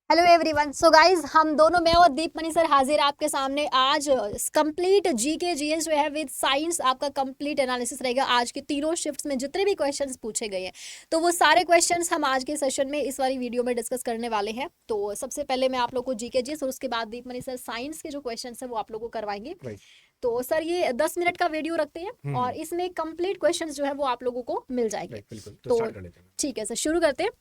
Hello everyone. So guys, हम दोनों, मैं और दीपमणि सर, हाजिर आपके सामने आज। कंप्लीट जीके जीएस जो है विद साइंस, आपका कंप्लीट एनालिसिस रहेगा आज के तीनों शिफ्ट्स में जितने भी क्वेश्चंस पूछे गए हैं। तो वो सारे क्वेश्चंस हम आज के सेशन में इस वाली वीडियो में डिस्कस करने वाले हैं। तो सबसे पहले मैं आप लोग को जीके जीएस और उसके बाद दीपमणि सर साइंस के जो क्वेश्चन है वो आप लोग को करवाएंगे। तो सर ये 10 मिनट का वीडियो रखते हैं और इसमें कंप्लीट क्वेश्चंस जो है वो आप लोगों को मिल जाएंगे। तो ठीक है सर, शुरू करते हैं।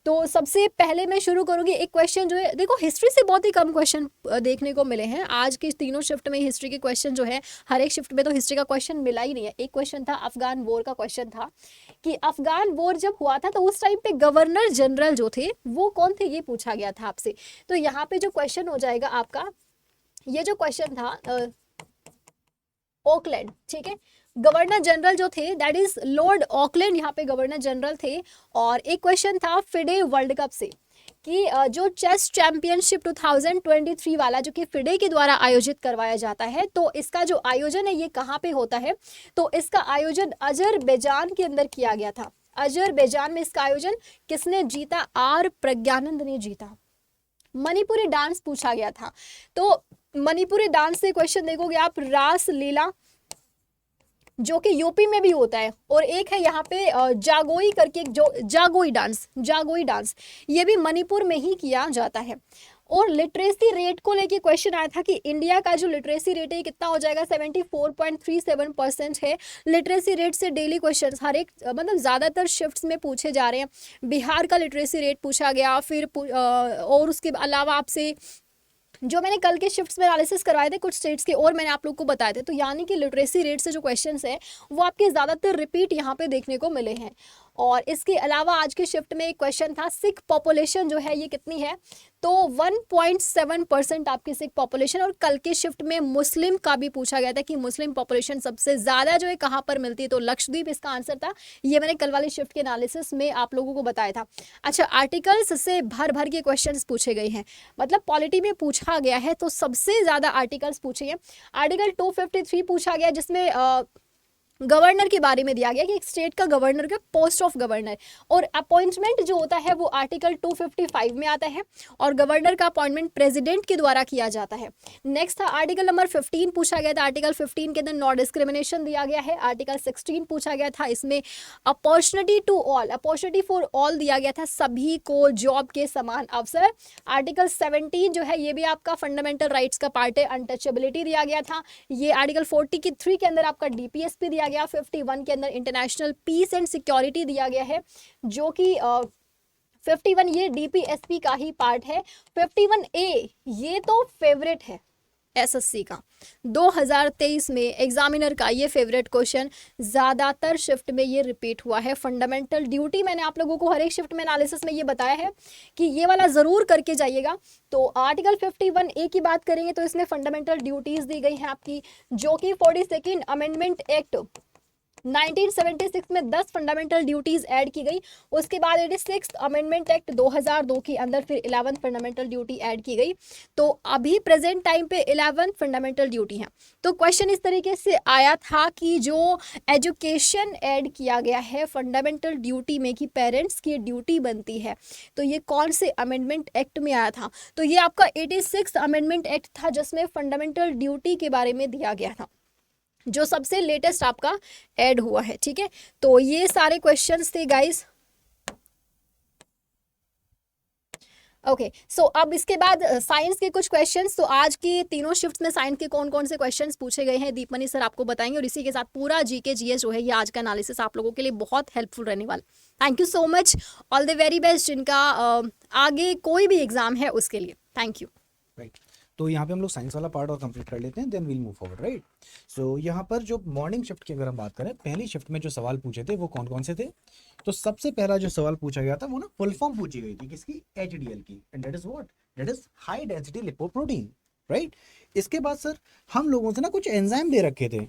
तो सबसे पहले मैं शुरू करूंगी। एक क्वेश्चन जो है, देखो हिस्ट्री से बहुत ही कम क्वेश्चन देखने को मिले हैं आज की तीनों शिफ्ट में। हिस्ट्री के क्वेश्चन जो है हर एक शिफ्ट में तो हिस्ट्री का क्वेश्चन मिला ही नहीं है। एक क्वेश्चन था अफगान वॉर का, क्वेश्चन था कि अफगान वॉर जब हुआ था तो उस टाइम पे गवर्नर जनरल जो थे वो कौन थे, ये पूछा गया था आपसे। तो यहाँ पे जो क्वेश्चन हो जाएगा आपका, ये जो क्वेश्चन था ऑकलैंड, ठीक है। गवर्नर जनरल जो थे दैट इज लॉर्ड ऑकलैंड, यहाँ पे गवर्नर जनरल थे। और एक क्वेश्चन था फिडे वर्ल्ड कप से कि जो चेस चैंपियनशिप 2023 वाला जो कि फिडे के द्वारा आयोजित करवाया जाता है, तो इसका जो आयोजन है ये कहाँ पे होता है। तो इसका आयोजन अजरबैजान के अंदर किया गया था। अजरबैजान में इसका आयोजन किसने जीता? आर प्रज्ञानंद ने जीता। मणिपुरी डांस पूछा गया था। तो मणिपुरी डांस से क्वेश्चन देखोगे आप, रास लीला जो कि यूपी में भी होता है, और एक है यहाँ पे जागोई करके, जो जागोई डांस ये भी मणिपुर में ही किया जाता है। और लिटरेसी रेट को लेके क्वेश्चन आया था कि इंडिया का जो लिटरेसी रेट है कितना हो जाएगा, 74.37% है। लिटरेसी रेट से डेली क्वेश्चंस हर एक मतलब ज़्यादातर शिफ्ट्स में पूछे जा रहे हैं। बिहार का लिटरेसी रेट पूछा गया, फिर और उसके अलावा आपसे जो मैंने कल के शिफ्ट्स में एनालिसिस करवाए थे कुछ स्टेट्स के, और मैंने आप लोग को बताए थे। तो यानी कि लिटरेसी रेट से जो क्वेश्चंस है वो आपके ज़्यादातर रिपीट यहाँ पे देखने को मिले हैं। और इसके अलावा आज के शिफ्ट में एक क्वेश्चन था सिख पॉपुलेशन जो है ये कितनी है, तो 1.7% आपकी सिख पॉपुलेशन। और कल के शिफ्ट में मुस्लिम का भी पूछा गया था कि मुस्लिम पॉपुलेशन सबसे ज़्यादा जो है कहाँ पर मिलती है, तो लक्षद्वीप इसका आंसर था। ये मैंने कल वाले शिफ्ट के एनालिसिस में आप लोगों को बताया था। अच्छा, आर्टिकल्स से भर भर के क्वेश्चन पूछे गए हैं, मतलब पॉलिटी में पूछा गया है तो सबसे ज़्यादा आर्टिकल्स पूछे हैं। आर्टिकल 253 पूछा गया जिसमें गवर्नर के बारे में दिया गया कि एक स्टेट का गवर्नर का पोस्ट ऑफ गवर्नर और अपॉइंटमेंट जो होता है वो आर्टिकल 255 में आता है, और गवर्नर का अपॉइंटमेंट प्रेसिडेंट के द्वारा किया जाता है। नेक्स्ट था आर्टिकल नंबर 15 पूछा गया था। आर्टिकल 15 के अंदर नो डिस्क्रिमिनेशन दिया गया है। आर्टिकल 16 पूछा गया था, इसमें opportunity to all, opportunity for all दिया गया था, सभी को जॉब के समान अवसर। आर्टिकल 17 जो है ये भी आपका फंडामेंटल राइट्स का पार्ट है, अनटचेबिलिटी दिया गया था। ये आर्टिकल 43 के अंदर आपका डीपीएसपी दिया गया। 51 के अंदर इंटरनेशनल पीस एंड सिक्योरिटी दिया गया है, जो कि 51 ये डीपीएसपी का ही पार्ट है। 51A ये तो फेवरेट है एसएससी का, 2023 में एग्जामिनर का ये फेवरेट क्वेश्चन ज़्यादातर शिफ्ट में ये रिपीट हुआ है। फंडामेंटल ड्यूटी मैंने आप लोगों को हर एक शिफ्ट में एनालिसिस में ये बताया है कि ये वाला ज़रूर करके जाइएगा। तो आर्टिकल 51A की बात करेंगे तो इसमें फंडामेंटल ड्यूटीज़ दी गई हैं आपकी, जो कि 42nd अमेंडमेंट एक्ट 1976 में 10 फंडामेंटल ड्यूटीज ऐड की गई। उसके बाद 86 अमेंडमेंट एक्ट 2002 के अंदर फिर 11 फंडामेंटल ड्यूटी ऐड की गई। तो अभी प्रेजेंट टाइम पे 11 फंडामेंटल ड्यूटी हैं। तो क्वेश्चन इस तरीके से आया था कि जो एजुकेशन ऐड किया गया है फंडामेंटल ड्यूटी में कि पेरेंट्स की ड्यूटी बनती है, तो ये कौन से अमेंडमेंट एक्ट में आया था? तो ये आपका 86 अमेंडमेंट एक्ट था जिसमें फंडामेंटल ड्यूटी के बारे में दिया गया था, जो सबसे लेटेस्ट आपका ऐड हुआ है। ठीक है, तो ये सारे क्वेश्चंस थे गाइस। ओके, सो अब इसके बाद साइंस के कुछ क्वेश्चंस। तो आज की तीनों शिफ्ट्स में साइंस के कौन कौन से क्वेश्चंस पूछे गए हैं दीपमणि सर आपको बताएंगे, और इसी के साथ पूरा जीके जीएस जो है ये आज का एनालिसिस आप लोगों के लिए बहुत हेल्पफुल रहने वाला। Thank you so much, all the very best जिनका आगे कोई भी एग्जाम है उसके लिए। Thank you. राइट, तो यहाँ पे हम लोग साइंस वाला पार्ट और कंप्लीट कर लेते हैं, then we'll move forward. Right, so यहाँ पर जो मॉर्निंग शिफ्ट की अगर हम बात करें, पहली शिफ्ट में जो सवाल पूछे थे वो कौन कौन से थे? तो सबसे पहला जो सवाल पूछा गया था वो ना फुल फॉर्म पूछी गई थी किसकी? एचडीएल की, and that is what? That is high density lipoprotein. Right, इसके बाद सर हम लोगों से ना कुछ एंजाइम दे रखे थे।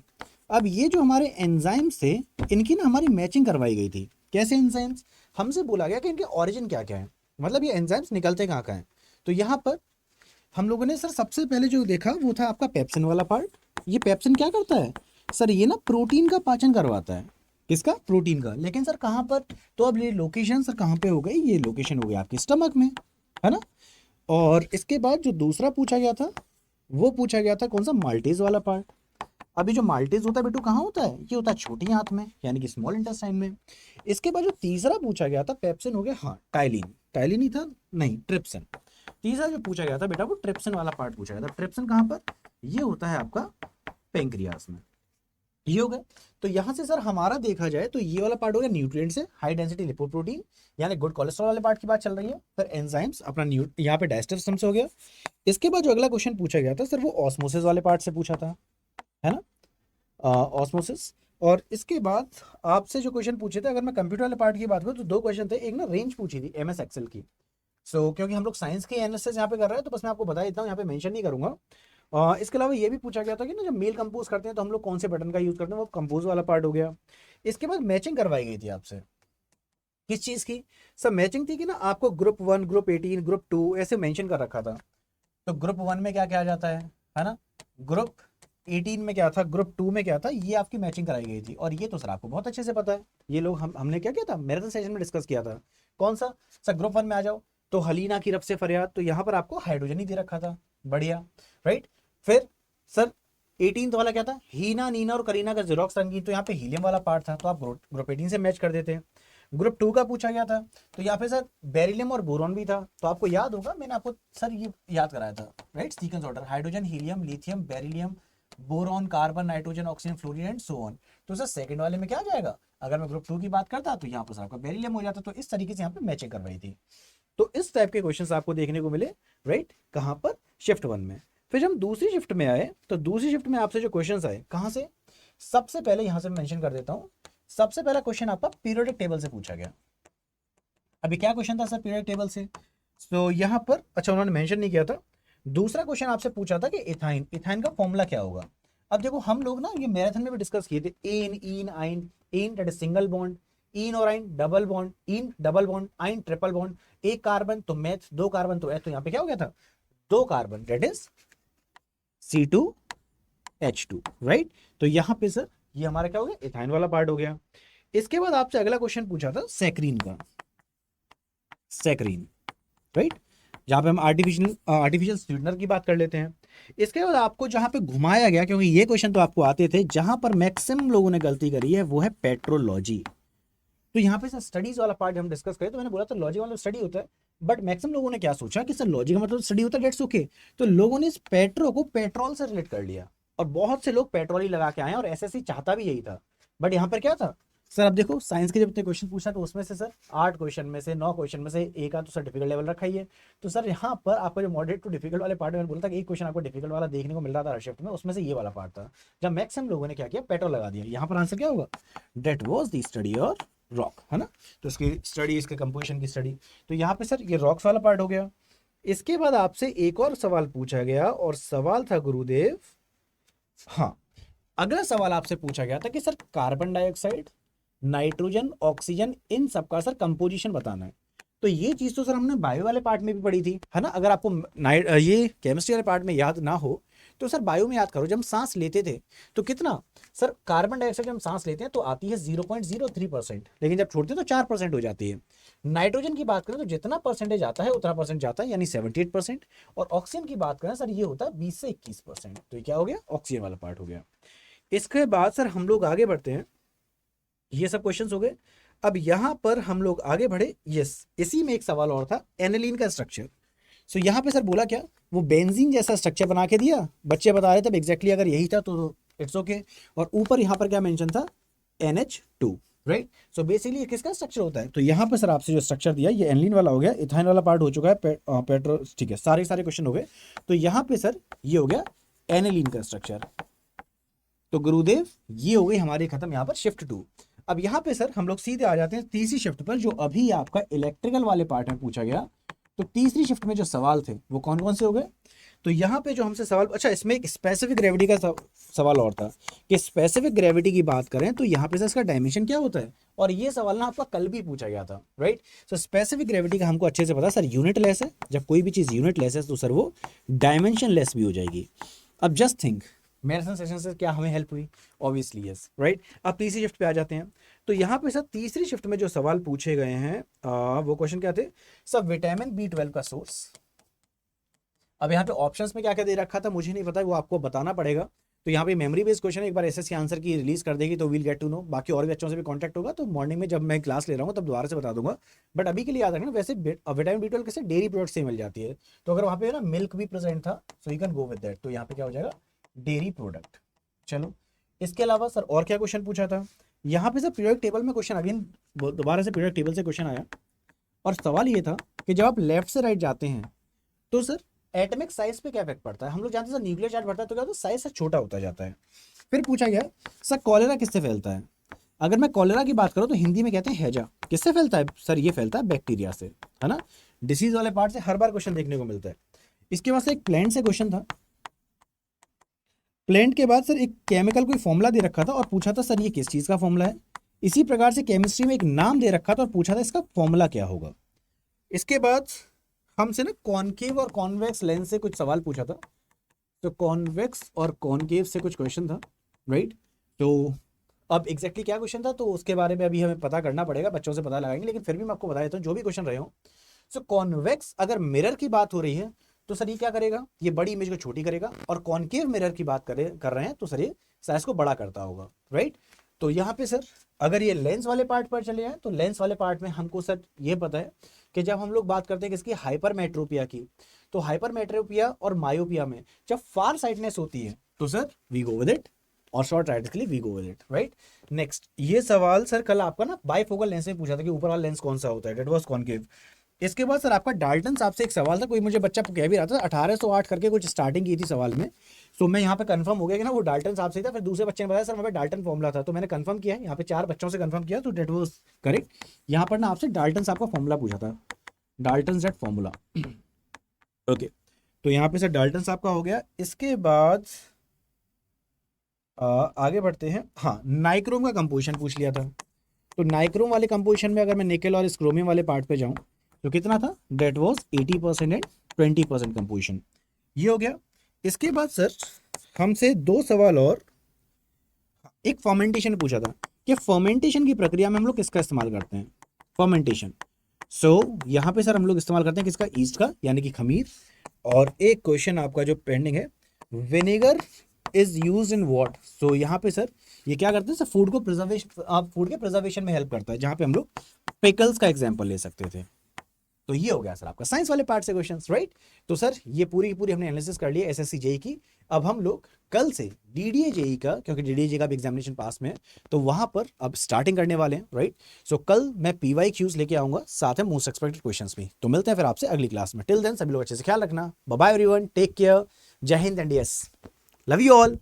अब ये जो हमारे एंजाइम से इनकी ना हमारी मैचिंग करवाई गई थी। कैसे एंजाइम्स? हमसे बोला गया कि इनके ऑरिजिन क्या क्या है, मतलब ये एंजाइम्स निकलते कहाँ कहाँ हैं। तो यहाँ पर हम लोगों ने सर सबसे पहले जो देखा वो था आपका पेप्सिन वाला पार्ट। ये पेप्सिन क्या करता है सर? ये ना प्रोटीन का पाचन करवाता है। किसका? प्रोटीन का। लेकिन सर कहाँ पर? तो अब ये लोकेशन सर कहाँ पे हो गई? ये लोकेशन हो गई आपकी स्टमक में, है ना। और इसके बाद जो दूसरा पूछा गया था वो पूछा गया था कौन सा, माल्टेज वाला पार्ट। अभी जो माल्टेज होता है बेटू कहाँ होता है, ये होता है छोटी आंत में यानी कि स्मॉल इंटेस्टाइन में। इसके बाद जो तीसरा पूछा गया था पेप्सिन हो गया, हाँ टाइलिन, टाइलिन ही था नहीं ट्रिप्सिन। तीसरा जो पूछा गया था बेटा वो ट्रिप्सिन वाला पार्ट पूछा गया था। ट्रिप्सिन कहाँ पर, ये होता है आपका पेंक्रियास में। ये हो गया। तो यहाँ से सर हमारा देखा जाए तो ये वाला पार्ट हो गया न्यूट्रिएंट से, हाई डेंसिटी लिपोप्रोटीन यानी गुड कोलेस्ट्रॉल वाले पार्ट की बात चल रही है। फिर एंजाइम्स अपना यहाँ पे डाइजेस्टिव सिस्टम से हो गया। इसके बाद जो अगला क्वेश्चन पूछा गया था सर वो ऑस्मोसिस वाले पार्ट से पूछा था, है ना, ऑस्मोसिस। और इसके बाद आपसे जो क्वेश्चन पूछे थे, अगर मैं कंप्यूटर वाले पार्ट की बात करूँ तो दो क्वेश्चन थे। एक ना रेंज पूछी थी एमएस एक्सेल की। क्योंकि हम लोग साइंस की एनालिसिस यहाँ पे कर रहे हैं तो बस मैं आपको बता देता हूँ, यहाँ पे मेंशन नहीं करूंगा। इसके अलावा ये भी पूछा गया था कि ना जब मेल कंपोज करते हैं तो हम लोग कौन से बटन का यूज करते हैं, वो कंपोज वाला पार्ट हो गया। इसके बाद मैचिंग करवाई गई थी आपसे, किस चीज की सर, मैचिंग थी कि ना आपको ग्रुप 1, ग्रुप 18, ग्रुप 2 ऐसे मेंशन कर रखा था। तो ग्रुप 1 में क्या क्या आ जाता है ना, ग्रुप 18 में क्या था, ग्रुप 2 में क्या था, ये आपकी मैचिंग कराई गई थी। और ये तो सर आपको बहुत अच्छे से पता है, ये लोग हमने क्या किया था, मैराथन सेशन में डिस्कस किया था। कौन सा सर, ग्रुप 1 में आ जाओ तो हलीना की रब से फरियाद, तो यहाँ पर आपको हाइड्रोजन ही दे रखा था, बढ़िया, राइट। फिर सर 18 वाला क्या था, हीना, नीना और करीना का जेरोक्स रंगीन, तो यहाँ पे हीलियम वाला पार्ट था तो आप ग्रुप 18 से मैच कर देते। ग्रुप 2 का पूछा गया था तो यहाँ पे सर बेरिलियम और बोरॉन भी था। तो आपको याद होगा मैंने आपको सर ये याद कराया था, right, sequence order, hydrogen, helium, lithium, beryllium, boron, carbon, nitrogen, oxygen, fluorine and so on. तो सर सेकंड वाले में क्या आ जाएगा, अगर मैं ग्रुप 2 की बात करता तो यहाँ पर आपका बेरिलियम हो जाता। तो इस तरीके से यहाँ पे मैचिंग करवाई थी। तो इस टाइप के क्वेश्चंस आपको देखने को मिले, राइट, कहाँ पर, शिफ्ट 1 में। फिर जब हम दूसरी शिफ्ट में आए तो दूसरी शिफ्ट में आपसे जो क्वेश्चंस आए कहाँ से, सबसे पहले यहाँ से मेंशन कर देता हूँ। सबसे पहला क्वेश्चन आपका पीरियोडिक टेबल से पूछा गया। अभी क्या क्वेश्चन था सर पीरियोडिक टेबल से, तो यहाँ पर अच्छा उन्होंने मेंशन नहीं किया था। दूसरा क्वेश्चन आपसे पूछा था कि इथाइन, इथाइन का फॉर्मूला क्या होगा। अब देखो हम लोग ना ये मैराथन में भी डिस्कस किए थे, एन, इन, आइन, in that is single bond, इन और आइन double bond, in double bond, आइन ट्रिपल बॉन्ड, एक कार्बन तो मैथ, दो कार्बन तो एच, तो यहाँ पे क्या हो गया था, दो carbon that is C2H2, right. तो यहाँ पे सर ये हमारा क्या हो गया, इथाइन वाला पार्ट हो गया। इसके बाद आपसे अगला क्वेश्चन पूछा था सैकरीन का, सैकरीन, राइट, जहां पे हम आर्टिफिशियल स्वीटनर की बात कर लेते हैं। इसके बाद आपको जहां पे घुमाया गया, क्योंकि ये क्वेश्चन तो आपको आते थे, जहां पर मैक्सिमम लोगों ने गलती करी है वो है पेट्रोलॉजी। तो यहाँ पे सर स्टडीज वाला पार्ट हम डिस्कस करें तो मैंने बोला था लॉजी वाला स्टडी होता है, बट मैक्सिमम लोगों ने क्या सोचा कि सर लॉजी का मतलब स्टडी होता है, डेट्स ओके। तो लोगों ने इस पेट्रो को पेट्रोल से रिलेट कर लिया और बहुत से लोग पेट्रोल ही लगा के आए और एसएससी चाहता भी यही था। बट यहाँ पर क्या था सर, अब देखो साइंस के जब इतने क्वेश्चन पूछा तो उसमें से सर 8 क्वेश्चन में से 9 क्वेश्चन में से एक आध तो सर डिफिकल्ट लेवल रखा ही है। तो सर यहाँ पर आपका जो मॉडरेट टू डिफिकल्ट वाले पार्ट में मैंने बोला था कि एक क्वेश्चन आपको डिफिकल्ट वाला देखने को मिल रहा था हर शिफ्ट में, उसमें से ये वाला पार्ट था जब मैक्सिमम लोगों ने क्या किया, पेट्रोल लगा दिया। यहाँ पर आंसर क्या होगा, डेट वॉज द स्टडी और रॉक, है ना। तो इसकी स्टडी, इसके कंपोजिशन की स्टडी, तो यहाँ पे सर ये रॉक्स वाला पार्ट हो गया। इसके बाद आपसे एक और सवाल पूछा गया और सवाल था गुरुदेव, हाँ, अगला सवाल आपसे पूछा गया था कि sir carbon dioxide, nitrogen, oxygen, इन सबका सर कंपोजिशन बताना है। तो ये चीज तो सर हमने बायो वाले पार्ट में भी पढ़ी थी, है ना। अगर आपको ये केमिस्ट्री वाले पार्ट में याद ना हो तो सर बायो में याद करो, जब हम सांस लेते थे तो कितना सर, कार्बन डाइऑक्साइड जब हम सांस लेते हैं तो आती है 0.03%, लेकिन जब छोड़ते हैं तो 4% हो जाती है। नाइट्रोजन की बात करें तो जितना परसेंटेज आता है उतना परसेंट जाता है, यानी 78%। और ऑक्सीजन की बात करें सर ये होता है 20 से 21%। तो ये क्या हो गया, ऑक्सीजन वाला पार्ट हो गया। इसके बाद सर हम लोग आगे बढ़ते हैं, ये सब क्वेश्चंस हो गए। अब यहां पर हम लोग आगे बढ़े, यस, इसी में एक सवाल और था, एनिलीन का स्ट्रक्चर। सो यहाँ पे सर बोला क्या, वो बेंजीन जैसा स्ट्रक्चर बना के दिया, बच्चे बता रहे थे एग्जैक्टली अगर यही था तो इट्स ओके। और ऊपर यहाँ पर क्या मेंशन था, NH2, राइट। सो बेसिकली ये किसका स्ट्रक्चर होता है, तो यहाँ पे सर आपसे जो स्ट्रक्चर दिया ये एनिलीन वाला हो गया, इथाइन वाला पार्ट हो चुका है, पेट्रो, ठीक है, सारे क्वेश्चन हो गए। तो यहाँ पे सर ये हो गया एनिलीन का स्ट्रक्चर। तो गुरुदेव ये हो गई हमारी खत्म यहाँ पर शिफ्ट 2। अब यहाँ पे सर हम लोग सीधे आ जाते हैं तीसरी शिफ्ट पर, जो अभी आपका इलेक्ट्रिकल वाले पार्ट में पूछा गया। तो तीसरी शिफ्ट में जो सवाल थे वो कौन कौन से हो गए, तो यहाँ पे जो हमसे सवाल, अच्छा इसमें एक स्पेसिफिक ग्रेविटी का सवाल और था कि स्पेसिफिक ग्रेविटी की बात करें तो यहाँ पे सर इसका डायमेंशन क्या होता है, और ये सवाल ना आपका कल भी पूछा गया था, राइट। सो स्पेसिफिक ग्रेविटी का हमको अच्छे से पता सर, यूनिट लेस है, जब कोई भी चीज़ यूनिट लेस है तो सर वो डायमेंशन लेस भी हो जाएगी। अब जस्ट थिंक मैराथन सेशन से क्या हमें हेल्प हुई, ऑब्वियसली यस, राइट। अब तीसरी शिफ्ट पे आ जाते हैं। तो यहाँ पे सर तीसरी शिफ्ट में जो सवाल पूछे गए हैं वो क्वेश्चन क्या थे सर, विटामिन B12 का सोर्स, अब यहाँ पे ऑप्शंस में क्या क्या दे रखा था मुझे नहीं पता, वो आपको बताना पड़ेगा। तो यहाँ पे मेमोरी बेस्ड क्वेश्चन एक बार एसएससी आंसर की रिलीज कर देगी तो वील गेट टू नो। बाकी और भी बच्चों से भी कांटेक्ट होगा तो मॉर्निंग में जब मैं क्लास ले रहा हूँ तब दोबारा से बता दूंगा। बट अभी के लिए याद रखना, वैसे विटामिन B12 कैसे डेयरी प्रोडक्ट से मिल जाती है, तो अगर वहाँ पे ना मिल्क भी प्रेजेंट था so you can go with that, तो यहाँ पे क्या हो जाएगा डेयरी प्रोडक्ट। चलो इसके अलावा सर और क्या क्वेश्चन पूछा था, यहाँ पे सर पीरियोडिक टेबल में क्वेश्चन अगेन दोबारा से पीरियोडिक टेबल से क्वेश्चन आया और सवाल ये था कि जब आप लेफ्ट से राइट जाते हैं तो सर एटॉमिक साइज पे क्या इफेक्ट पड़ता है। हम लोग जानते हैं सर न्यूक्लियर चार्ज बढ़ता है तो क्या होता है साइज से छोटा होता जाता है। फिर पूछा गया सर कॉलेरा किससे फैलता है। अगर मैं कॉलेरा की बात करूं तो हिंदी में कहते हैं हैजा। किससे फैलता है सर, ये फैलता है बैक्टीरिया से, है ना। डिसीज वाले पार्ट से हर बार क्वेश्चन देखने को मिलता है। इसके बाद से एक प्लांट से क्वेश्चन था। प्लांट के बाद सर एक केमिकल कोई फॉर्मूला दे रखा था और पूछा था सर ये किस चीज का फॉर्मूला है। इसी प्रकार से केमिस्ट्री में एक नाम दे रखा था और पूछा था इसका फॉर्मूला क्या होगा। इसके बाद हमसे ना कॉनकेव और कॉन्वेक्स लेंस से कुछ सवाल पूछा था। तो कॉन्वेक्स और कॉनकेव से कुछ क्वेश्चन था, राइट। तो अब एग्जैक्टली क्या क्वेश्चन था तो उसके बारे में अभी हमें पता करना पड़ेगा, बच्चों से पता लगाएंगे, लेकिन फिर भी मैं आपको बता देता हूँ जो भी क्वेश्चन रहे हो। सो कॉन्वेक्स अगर मिरर की बात हो रही है तो सर ये क्या करेगा, ये बड़ी इमेज को छोटी करेगा, और कॉनकेव मिरर की बात कर रहे हैं तो सर ये साइज को बड़ा करता होगा, राइट। तो यहाँ पे सर अगर ये लेंस वाले पार्ट पर चले जाए तो लेंस वाले पार्ट में हमको सर ये पता है कि जब हम लोग बात करते हैं किसकी हाइपरमेट्रोपिया की, तो हाइपरमेट्रोपिया और मायोपिया में जब फार साइटनेस होती है तो sir we go with it, और शॉर्ट राइट के लिए we go with it, right. Next ये सवाल सर कल आपका ना बाइफोकल लेंस में पूछा था कि ऊपर वाला लेंस कौन सा होता है, डेट वाज कॉनकेव। इसके बाद सर आपका डाल्टन साहब से एक सवाल था, कोई मुझे बच्चा कह भी रहा था 1808 करके कुछ स्टार्टिंग की थी सवाल में। सो मैं यहाँ पे कंफर्म हो गया कि ना वो डाल्टन साहब से था। फिर दूसरे बच्चे ने बताया सर वहाँ पे डाल्टन फॉर्मूला था, तो मैंने कंफर्म किया है, यहाँ पे 4 बच्चों से कंफर्म किया तो डेट वाज करेक्ट। यहाँ पर ना आपसे डाल्टन साहब का फॉर्मूला पूछा था, डाल्टन जेट फॉर्मूला। ओके तो यहाँ पे सर डाल्टन साहब का हो गया। इसके बाद आगे बढ़ते हैं। हाँ नाइक्रोम का कंपोजिशन पूछ लिया था। तो नाइक्रोम वाले कंपोजिशन में अगर मैं निकल और स्क्रोमियम वाले पार्ट पे जाऊं तो कितना था, डेट वाज 80% एंड 20% कंपोजिशन, ये हो गया। इसके बाद सर हमसे 2 सवाल और, एक फर्मेंटेशन पूछा था कि फर्मेंटेशन की प्रक्रिया में हम लोग किसका इस्तेमाल करते हैं, फर्मेंटेशन। सो यहाँ पे सर हम लोग इस्तेमाल करते हैं किसका, ईस्ट का, यानी कि खमीर। और एक क्वेश्चन आपका जो पेंडिंग है, vinegar is use in what. So यहाँ पे सर ये क्या करते हैं सर, फूड को प्रिजर्वेशन, फूड के प्रिजर्वेशन में हेल्प करता है, जहाँ पे हम लोग पिकल्स का एग्जाम्पल ले सकते थे। तो ये हो गया सर आपका साइंस वाले पार्ट से क्वेश्चंस, राइट। तो सर ये पूरी की पूरी हमने एनालिसिस कर लिया एसएससी जेई की। अब हम लोग कल से डीडीए जेई का, क्योंकि डीडीए जेई का भी एग्जामिनेशन पास में है, तो वहां पर अब स्टार्टिंग करने वाले हैं, राइट। सो कल मैं पीवाईक्यूज लेके आऊंगा, साथ में मोस्ट एक्सपेक्टेड क्वेश्चंस भी। तो मिलते हैं फिर आपसे अगली क्लास में। टिल देन सभी लोग अच्छे से ख्याल रखना। Bye bye everyone, take care, जय Hind and yes, love you all.